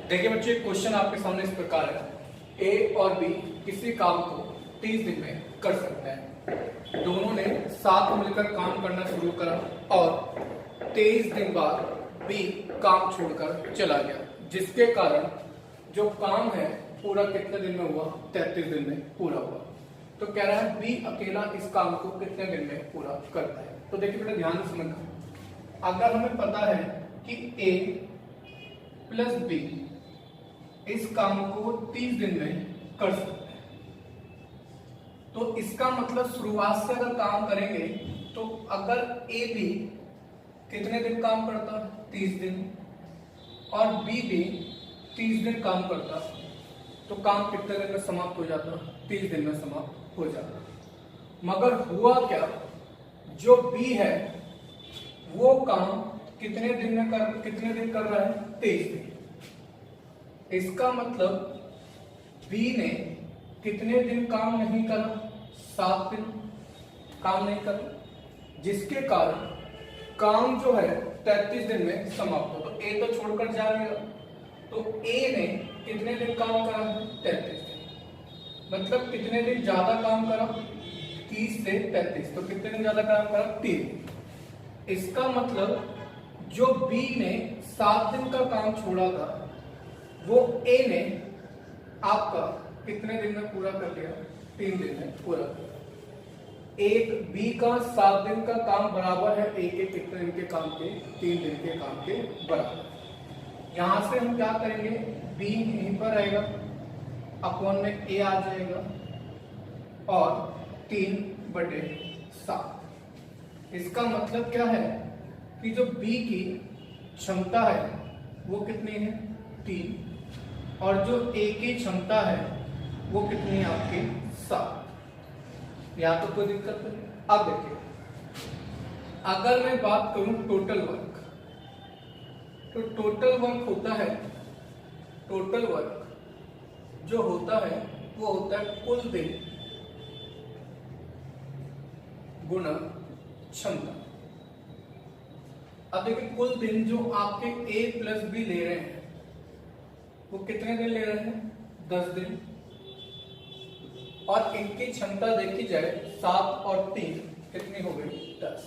देखिए बच्चों, एक क्वेश्चन आपके सामने इस प्रकार है। ए और बी किसी काम को 30 दिन में कर सकते हैं। दोनों ने साथ मिलकर काम करना शुरू करा और 23 दिन बाद बी काम छोड़कर चला गया, जिसके कारण जो काम है पूरा कितने दिन में हुआ? 33 दिन में पूरा हुआ। तो कह रहा है बी अकेला इस काम को कितने दिन में पूरा करता है। तो देखिए बेटा, ध्यान से समझना। अगर हमें पता है कि ए प्लस बी इस काम को 30 दिन में कर सकते हैं, तो इसका मतलब शुरुआत से अगर काम करेंगे तो अगर ए भी कितने दिन काम करता? 30 दिन, और बी भी 30 दिन काम करता, तो काम कितने दिन में समाप्त हो जाता? 30 दिन में समाप्त हो जाता। मगर हुआ क्या, जो बी है वो काम कितने दिन कर रहा है? 23 दिन। इसका मतलब बी ने कितने दिन काम नहीं करा? 7 दिन काम नहीं करा, जिसके कारण काम जो है 33 दिन में समाप्त हो। तो ए तो छोड़कर जाएगा, तो ए ने कितने दिन काम करा? 33 दिन। मतलब कितने दिन ज्यादा काम करा? 30 से 33, तो कितने दिन ज्यादा काम करा? 3। इसका मतलब जो बी ने 7 दिन का काम छोड़ा था वो ए ने आपका कितने दिन में पूरा कर लिया? 3 दिन में पूरा कर लिया। एक बी का 7 दिन का काम बराबर है ए के कितने दिन के काम के? 3 दिन के काम के बराबर। यहां से हम क्या करेंगे? बी यहीं पर रहेगा, अपॉन में ए आ जाएगा और 3/7। इसका मतलब क्या है कि जो बी की क्षमता है वो कितनी है? 3, और जो ए की क्षमता है वो कितनी है आपकी? 7। यहां तो कोई दिक्कत नहीं। अब देखिए, अगर मैं बात करूं टोटल वर्क, तो टोटल वर्क होता है, टोटल वर्क जो होता है वो होता है कुल दिन गुणा क्षमता। अब देखिए, कुल दिन जो आपके ए प्लस बी ले रहे हैं वो कितने दिन ले रहे हैं? 10 दिन। और इनकी क्षमता देखी जाए 7 और 3 कितनी हो गई? 10।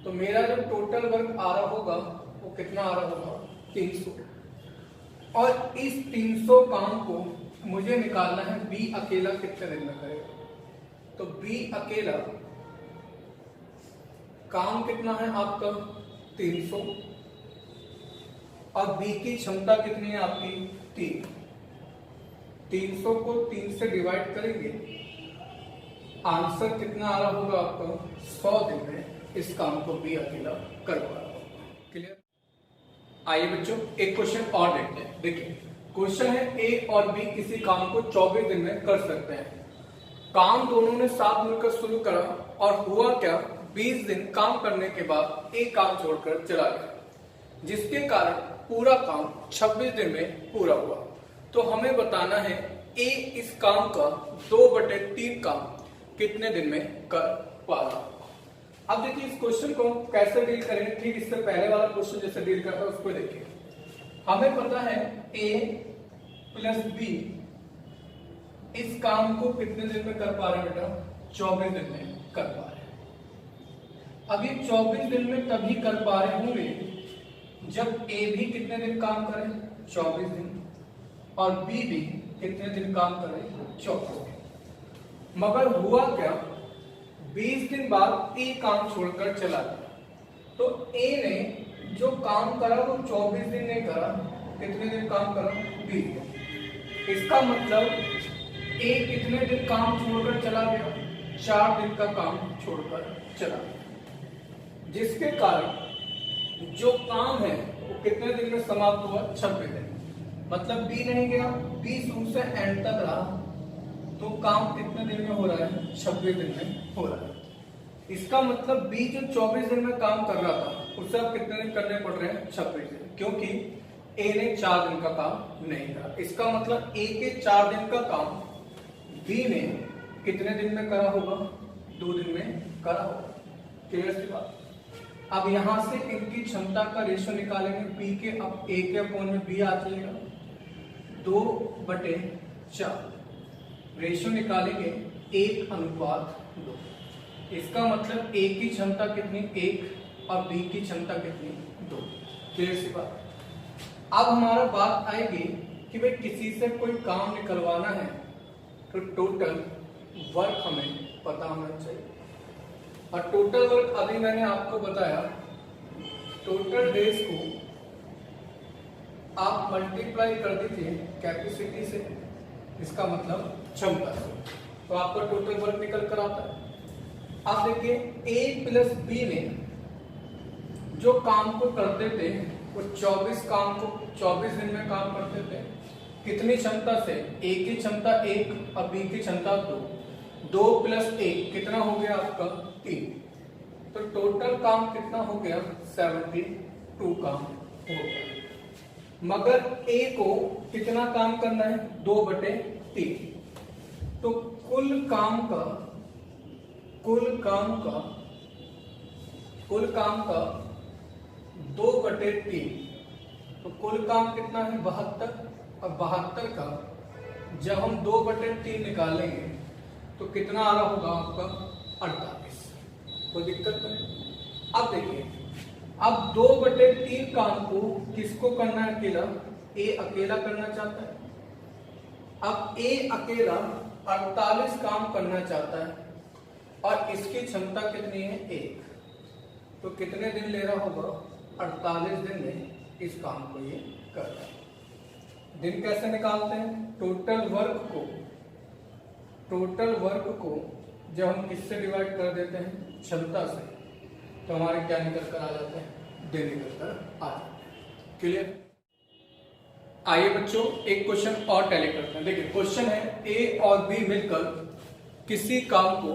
तो मेरा जो टोटल वर्क आ रहा होगा वो कितना आ रहा होगा? 300। और इस 300 काम को मुझे निकालना है बी अकेला कितने दिन में करेगा। तो बी अकेला काम कितना है आपका? 300, और बी की क्षमता कितनी है आपकी? 3। 300 को 3 से डिवाइड करेंगे, आंसर कितना आ रहा होगा आपका? 100 दिन में इस काम को बी अकेला कर पा रहा होगा। क्लियर? आइए बच्चों, एक क्वेश्चन और देखते हैं। देखिए, क्वेश्चन है ए और बी किसी काम को 24 दिन में कर सकते हैं। काम दोनों ने साथ मिलकर शुरू करा और हुआ क्या? 20 दिन काम करने के बाद ए काम छोड़कर चला गया, जिसके कारण पूरा काम 26 दिन में पूरा हुआ। तो हमें बताना है ए इस काम का 2/3 काम कितने दिन में कर पा रहा होगा। अब देखिए, इस क्वेश्चन को कैसे डील करेंगे। ठीक इससे पहले वाला क्वेश्चन जैसे डील करता है उसको देखिए। हमें पता है ए प्लस बी इस काम को कितने दिन में कर पा रहे हैं बेटा? 24 दिन में कर पा रहे हैं। अब ये 24 दिन में तभी कर पा रहे होंगे जब ए भी कितने दिन काम करे? 24 दिन, और बी भी कितने दिन काम करे? 24 दिन। मगर हुआ क्या, 20 दिन बाद ए काम छोड़कर चला गया, तो ए ने जो काम करा वो 24 दिन नहीं करा, कितने दिन काम करा? 20 दिन। इसका मतलब ए कितने दिन काम छोड़कर चला गया? 4 दिन का काम छोड़कर चला गया, जिसके कारण जो काम है वो कितने दिन में समाप्त हुआ? 26 दिन। मतलब बी नहीं गया, बी शुरू से एंड तक रहा, तो काम कितने दिन में हो रहा है? 26 दिन में हो रहा है। इसका मतलब बी जो 24 दिन में काम कर रहा था उससे अब कितने दिन करने पड़ रहे हैं? 26 दिन, क्योंकि ए ने 4 दिन का काम नहीं करा। इसका मतलब ए के 4 दिन का काम बी ने कितने दिन में करा होगा? 2 दिन में करा होगा। क्लियर सी बात। अब यहां से इनकी क्षमता का रेशियो निकालेंगे, बी के अब ए के अपॉन में बी आ जाएगा, 2/4। रेशियो निकालेंगे 1:2। इसका मतलब A की क्षमता कितनी 1 और B की क्षमता कितनी 2। क्लियर सी बात। अब हमारा बात आएगी कि भाई किसी से कोई काम निकलवाना है तो टोटल वर्क हमें पता होना चाहिए। और टोटल वर्क अभी मैंने आपको बताया, टोटल डेज को आप मल्टीप्लाई कर दीजिए कैपेसिटी से, इसका मतलब क्षमता से, तो आपका टोटल वर्क निकल कर आता है। अब देखिए A प्लस B ने जो काम को करते थे वो 24 काम को 24 दिन में काम करते थे। कितनी क्षमता से? A की क्षमता 1 और B की क्षमता 2। 2 + 1 कितना हो गया आपका 3। तो टोटल काम कितना हो गया 72 काम हो गया। मगर A को कितना काम करना है 2/3। तो कुल काम का 2/3। तो कुल काम कितना है 72। और 72 का जब हम 2/3 निकालेंगे तो कितना आ रहा होगा आपका 48। कोई दिक्कत नहीं। अब देखिए, अब 2/3 काम को किसको करना है अकेला? A अकेला करना चाहता है। अब A अकेला 48 काम करना चाहता है और इसकी क्षमता कितनी है 1। तो कितने दिन ले रहा होगा 48 दिन में इस काम को ये कर रहा है। दिन कैसे निकालते हैं? टोटल वर्क को जब हम किससे डिवाइड कर देते हैं क्षमता से, तो हमारे क्या निकल कर आ जाते हैं दिन निकल कर आ जाते हैं। क्लियर? आइए बच्चों एक क्वेश्चन और टैली करते हैं। देखिए क्वेश्चन है A और B मिलकर किसी काम को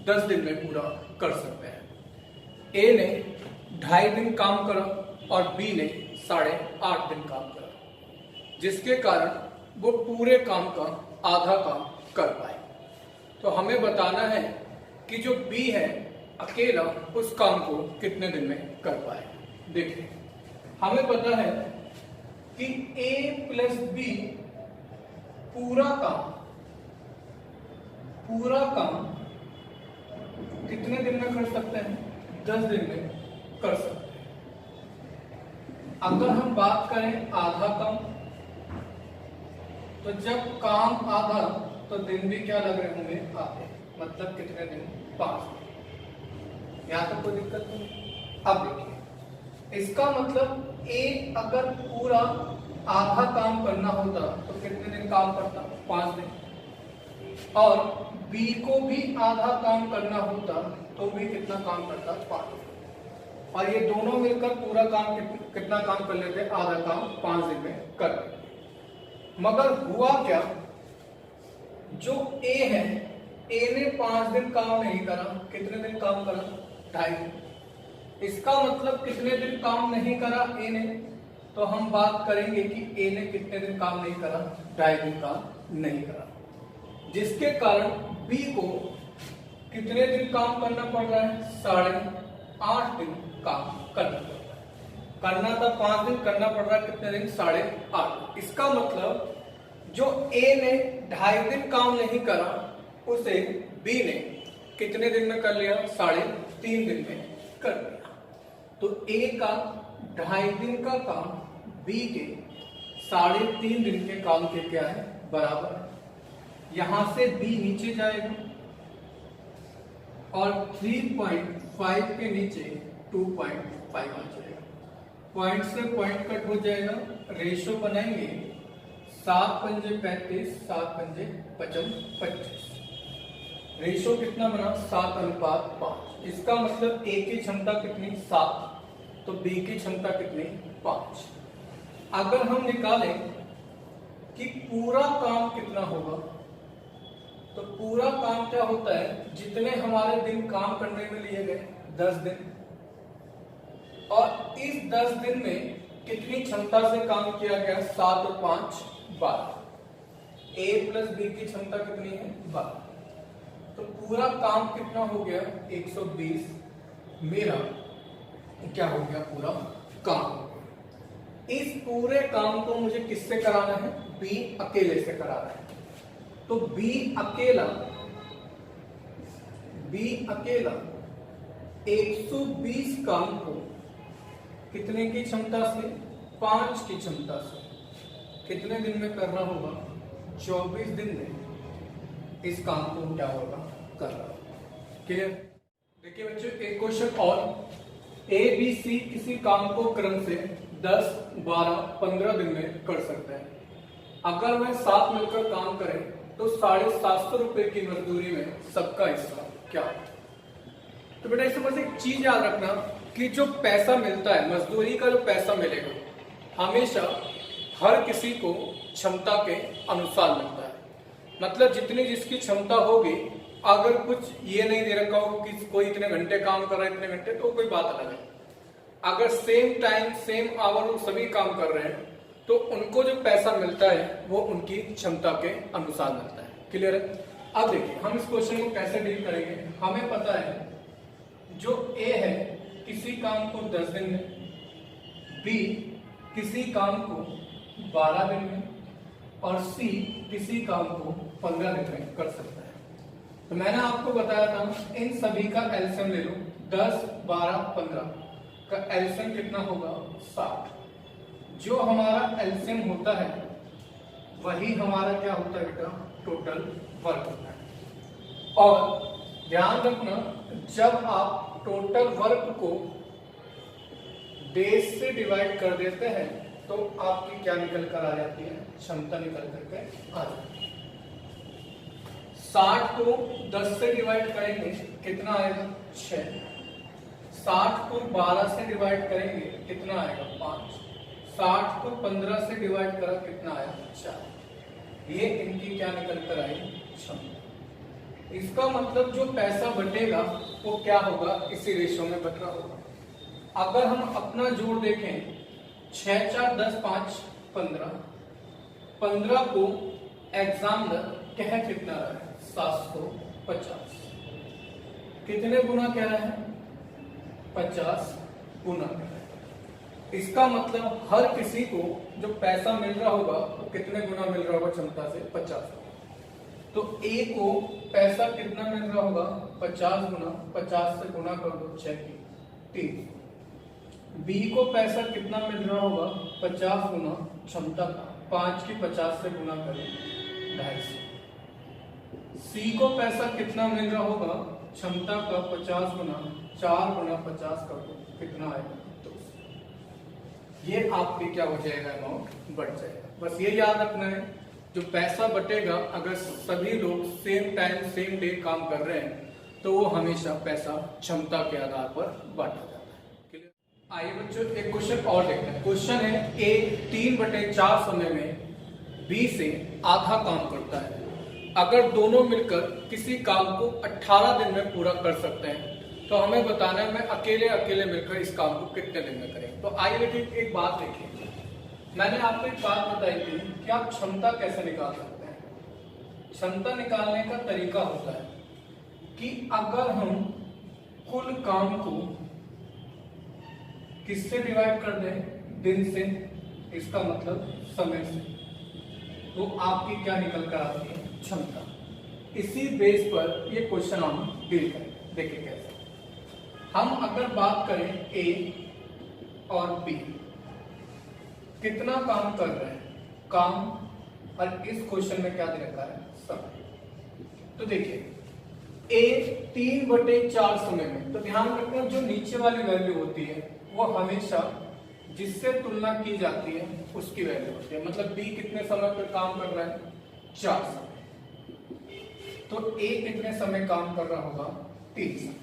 10 दिन में पूरा कर सकते हैं। A ने 2.5 दिन काम करा और B ने 8.5 दिन काम करा, जिसके कारण वो पूरे काम का आधा काम कर पाए। तो हमें बताना है कि जो B है अकेला उस काम को कितने दिन में कर पाए। देखिए हमें पता है कि A प्लस B पूरा काम कितने दिन में कर सकते हैं 10 दिन में कर सकते हैं। अगर हम बात करें आधा काम, तो जब काम आधा तो दिन भी क्या लग रहे होंगे आधे, मतलब कितने दिन 5 दिन। यहां तक कोई दिक्कत नहीं। अब देखिए इसका मतलब A अगर पूरा आधा काम करना होता तो कितने दिन काम करता 5 दिन, और B को भी आधा काम करना होता तो भी कितना काम करता 5 दिन। और ये दोनों मिलकर पूरा काम कितना काम कर लेते? आधा काम 5 दिन में कर लेते। मगर हुआ क्या, जो A है A ने 5 दिन काम नहीं करा, कितने दिन काम करा 2.5 दिन। इसका मतलब कितने दिन काम नहीं करा A ने, तो हम बात करेंगे कि A ने कितने दिन काम नहीं करा 2.5 दिन काम नहीं करा, जिसके कारण B को कितने दिन काम करना पड़ रहा है 8.5 दिन काम करना पड़ रहा है। करना था 5 दिन, करना पड़ रहा है कितने दिन 8.5। इसका मतलब जो A ने 2.5 दिन काम नहीं करा उसे B ने कितने दिन में कर लिया 3.5 दिन में कर लिया। तो A का 2.5 दिन का काम B के 3.5 दिन के काम के क्या है बराबर है। यहां से B नीचे जाएगा और 3.5 के नीचे 2.5 आ जाएगा। पॉइंट से पॉइंट कट हो जाएगा, रेशो बनाएंगे 7×5 35, 7×5 25। रेशो कितना बना 7:5। इसका मतलब A की क्षमता कितनी 7, तो B की क्षमता कितनी 5। अगर हम निकालें कि पूरा काम कितना होगा, तो पूरा काम क्या होता है जितने हमारे दिन काम करने में लिए गए 10 दिन, और इस 10 दिन में कितनी क्षमता से काम किया गया 7 और 5 12। A प्लस B की क्षमता कितनी है 12। तो पूरा काम कितना हो गया 120। मेरा क्या हो गया पूरा काम। इस पूरे काम को मुझे किससे कराना है बी अकेले से करा रहा है, तो बी अकेला 120 काम को कितने की क्षमता से, 5 की क्षमता से कितने दिन में करना होगा, 24 दिन में इस काम को क्या होगा, कर रहा होगा। क्लियर। देखिए बच्चों एक क्वेश्चन और, ए बी सी किसी काम को क्रम से 10, 12, 15 दिन में कर सकते हैं। अगर वह साथ मिलकर काम करें तो 750 रुपए की मजदूरी में सबका हिस्सा क्या। तो बेटा इस बस एक चीज याद रखना कि जो पैसा मिलता है, मजदूरी का जो पैसा मिलेगा हमेशा हर किसी को क्षमता के अनुसार मिलता है। मतलब जितनी जिसकी क्षमता होगी, अगर कुछ ये नहीं दे रखा हो कि कोई इतने घंटे काम कर रहा है, इतने घंटे, तो कोई बात अलग है। अगर सेम टाइम सेम आवर वो सभी काम कर रहे हैं तो उनको जो पैसा मिलता है वो उनकी क्षमता के अनुसार मिलता है। क्लियर है। अब देखिए हम इस क्वेश्चन को कैसे डील करेंगे। हमें पता है जो ए है किसी काम को 10 दिन में, बी किसी काम को 12 दिन में और सी किसी काम को 15 दिन में कर सकता है। तो मैंने आपको बताया था इन सभी का एलसीएम ले लो, 10, 12, 15 का एलसीएम कितना होगा, 60। जो हमारा एलसीएम होता है वही हमारा क्या होता है बेटा, टोटल वर्क होता है। और ध्यान रखना जब आप टोटल वर्क को डेज से डिवाइड कर देते हैं तो आपकी क्या निकल कर आ जाती है, क्षमता निकल करके आ जाती है। 60 को 10 से डिवाइड करेंगे कितना आएगा, 6। 60 को 12 से डिवाइड करेंगे कितना आएगा, 5। 60 को 15 से डिवाइड करा कितना आया, 4। ये इनकी क्या निकल कर आई, क्षमता। इसका मतलब जो पैसा बटेगा वो क्या होगा, इसी रेशो में बट रहा होगा। अगर हम अपना जोड़ देखें 6, 4, 10, 5, 15, 15 को एग्जामिनर कह कितना रहा है, 750। कितने गुना कह रहा है, 50 गुना कह रहा है। इसका मतलब हर किसी को जो पैसा मिल रहा होगा वो कितने गुना मिल रहा होगा, क्षमता से 50। तो ए को पैसा कितना मिल रहा होगा, 50 गुना, 50 से गुना कर दो 6 की 30। बी को पैसा कितना मिल रहा होगा, 50 गुना क्षमता का, 5 की 50 से गुना करें 250। सी को पैसा कितना मिल रहा होगा, क्षमता का 50 गुना, 4 गुना 50 कर दो कितना आएगा, 200। ये आपकी क्या हो जाएगा, अमाउंट बढ़ जाएगा। बस ये याद रखना है जो पैसा बटेगा अगर सभी लोग सेम टाइम सेम डे काम कर रहे हैं तो वो हमेशा पैसा क्षमता के आधार पर बांटा जाता है। आइए बच्चों एक क्वेश्चन और देखते हैं। क्वेश्चन है ए 3/4 समय में बी से आधा काम करता है। अगर दोनों मिलकर किसी काम को 18 दिन में पूरा कर सकते हैं तो हमें बताना है मैं अकेले मिलकर इस काम को कितने दिन में करें। तो आइए देखिए एक बात देखिए, मैंने आपको एक बात बताई थी कि आप क्षमता कैसे निकाल सकते हैं। क्षमता निकालने का तरीका होता है कि अगर हम कुल काम को किससे डिवाइड कर दें, दिन से, इसका मतलब समय से, तो आपकी क्या निकल कर आती है, क्षमता। इसी बेस पर ये क्वेश्चन हम डील करें। देखिए कैसे। हम अगर बात करें ए और बी कितना काम कर रहे हैं, काम, और इस क्वेश्चन में क्या दे रखा है, समय। तो देखिए ए 3/4 समय में, तो ध्यान रखना जो नीचे वाली वैल्यू होती है वो हमेशा जिससे तुलना की जाती है उसकी वैल्यू होती है। मतलब बी कितने समय पर काम कर रहा है, 4 समय, तो ए कितने समय काम कर रहा होगा, 3 समय।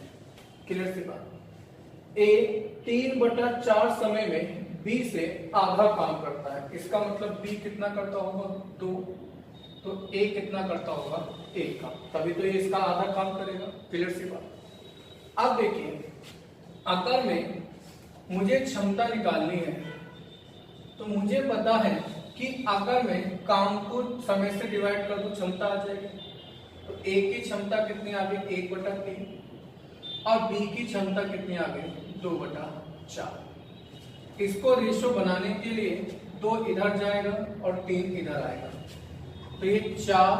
क्लियर सी बात। ए 3/4 समय में बी से आधा काम करता है, इसका मतलब बी कितना करता होगा, 2, तो ए कितना करता होगा, 1 का, तभी तो ये इसका आधा काम करेगा। क्लियर सी बात। अब देखिए अगर में मुझे क्षमता निकालनी है तो मुझे पता है कि अगर मैं काम को समय से डिवाइड कर दूं क्षमता आ जाएगी। तो ए की क्षमता कितनी आ गई, 1/3, और बी की क्षमता कितनी आ गई, 2/4। इसको रेशो बनाने के लिए 2 इधर जाएगा और 3 इधर आएगा, तो ये 4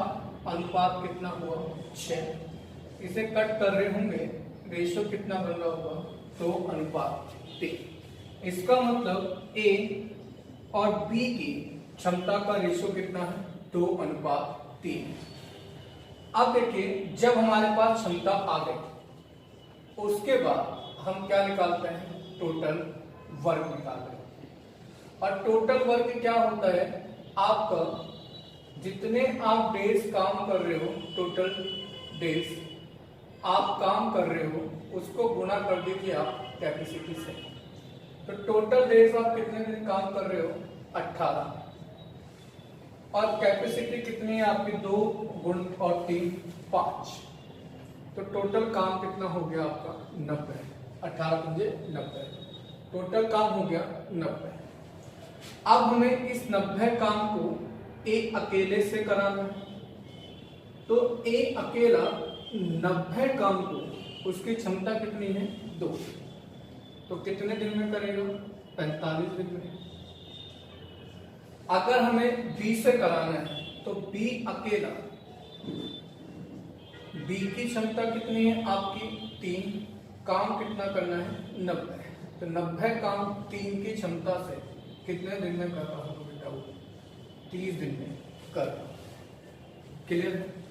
अनुपात कितना हुआ 6। इसे कट कर रहे होंगे, रेशो कितना बन रहा होगा 2 अनुपात 3। इसका मतलब ए और बी की क्षमता का रेशो कितना है 2 अनुपात 3। अब देखिए जब हमारे पास क्षमता आ गई उसके बाद हम क्या निकालते हैं, टोटल वर्क निकालते हैं। और टोटल वर्क क्या होता है, आपका जितने आप डेज काम कर रहे हो, टोटल डेज आप काम कर रहे हो उसको गुणा कर दीजिए आप कैपेसिटी से। तो टोटल डेज आप कितने दिन काम कर रहे हो 18, और कैपेसिटी कितनी है आपकी 2 गुण और 3 5, तो टोटल काम कितना हो गया आपका 90। 18 मुझे 90, टोटल काम हो गया 90। अब हमें इस 90 काम को ए अकेले से कराना है, तो ए अकेला 90 काम को उसकी क्षमता कितनी है 2, तो कितने दिन में करेगा 45 दिन में। अगर हमें बी से कराना है तो बी अकेला, बी की क्षमता कितनी है आपकी 3, काम कितना करना है 90, तो 90 काम 3 की क्षमता से कितने दिन में कर रहा हूँ बेटा, 30 दिन में कर। क्लियर है?